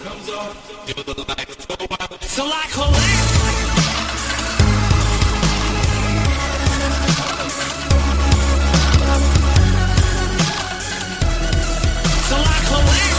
So I collect. So I collect.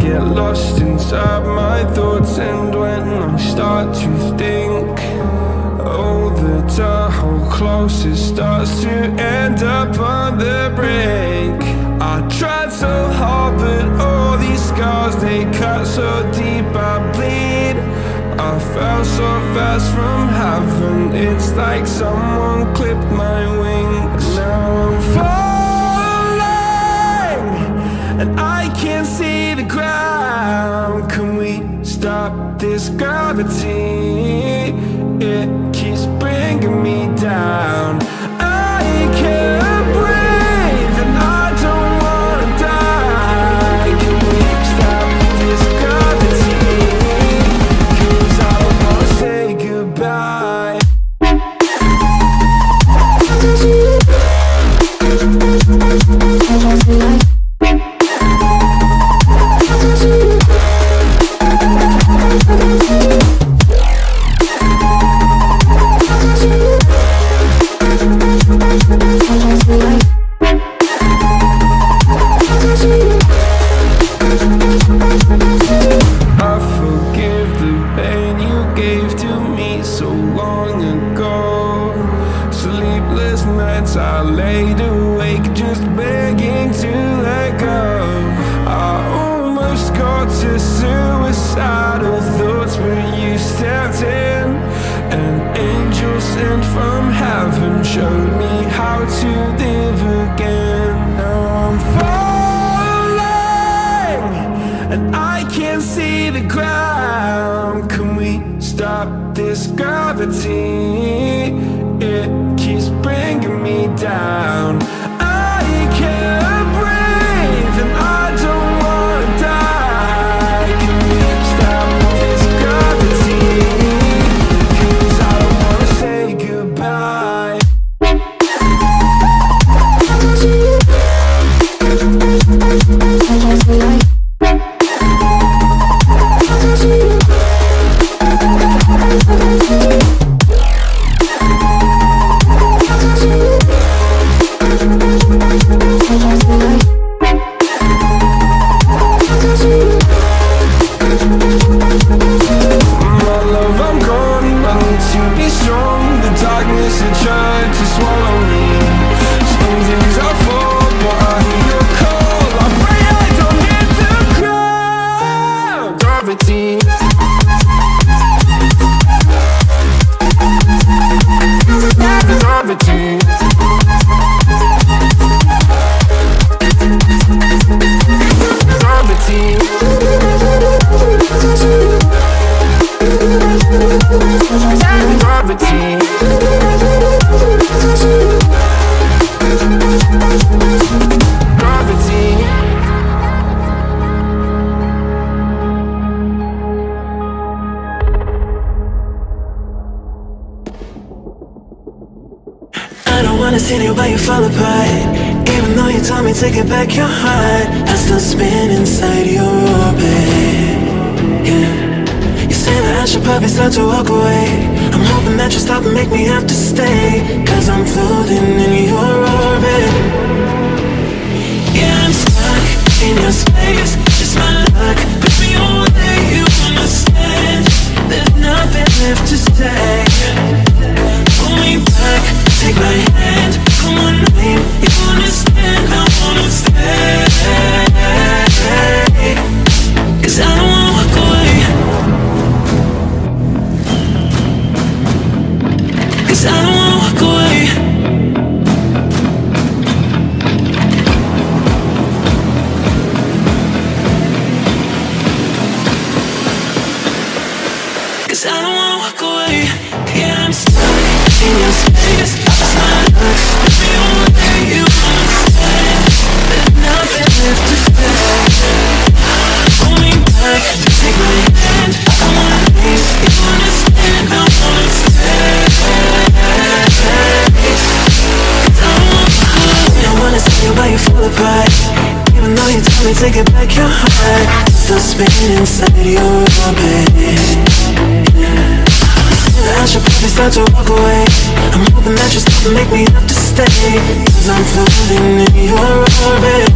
get lost inside my thoughts, and when I start to think, oh, the time how close it starts to end up on the brink. I tried so hard, but all these scars, they cut so deep I bleed. I fell so fast from heaven, it's like someone clipped my wings. Now I'm falling, and I can't see the ground. Can we stop this gravity? it keeps bringing me down. I can't breathe and I don't wanna die. Can we stop this gravity? 'Cause I don't wanna say goodbye. I forgive the pain you gave to me so long ago. Sleepless nights I laid awake just begging to let go. I almost got to suicidal thoughts, but you stepped in. An angel sent from heaven showed me how to live again. Now I'm falling and I can't see the ground. Can we stop this gravity? It keeps bringing me down. I can't breathe and I don't wanna die. Can we stop this gravity? 'Cause I don't wanna say goodbye. My love, I'm gone. I need to be strong. The darkness had tried to swallow me. Some things I fall, but I hear your call. I pray I don't hit the ground. Gravity. Gravity. I don't wanna see you while you fall apart. Even though you told me to get back your heart, I still spin inside your orbit. Yeah. You say that I should probably start to walk away. I'm hoping that you stop and make me have to stay, 'cause I'm floating in your orbit. Yeah, I'm stuck in your space, just my luck. Push me away, you understand. There's nothing left to say. Pull me back, take my hand, come on, name. You understand, I wanna stay. 'Cause I don't wanna walk away. 'Cause I don't wanna walk away. 'Cause I don't wanna walk away. Yeah, I'm stuck in your space, just my luck. Push me away, you understand. There's nothing left to say. Pull me back, take my hand, I wanna leave. You understand, I wanna stay. 'Cause I don't wanna walk away. I wanna see you while you fall apart. Even though you told me to get back your heart, still spinning inside your orbit. I should probably start to walk away. I'm hoping that you stop and make me have to stay, 'cause I'm floating in your orbit.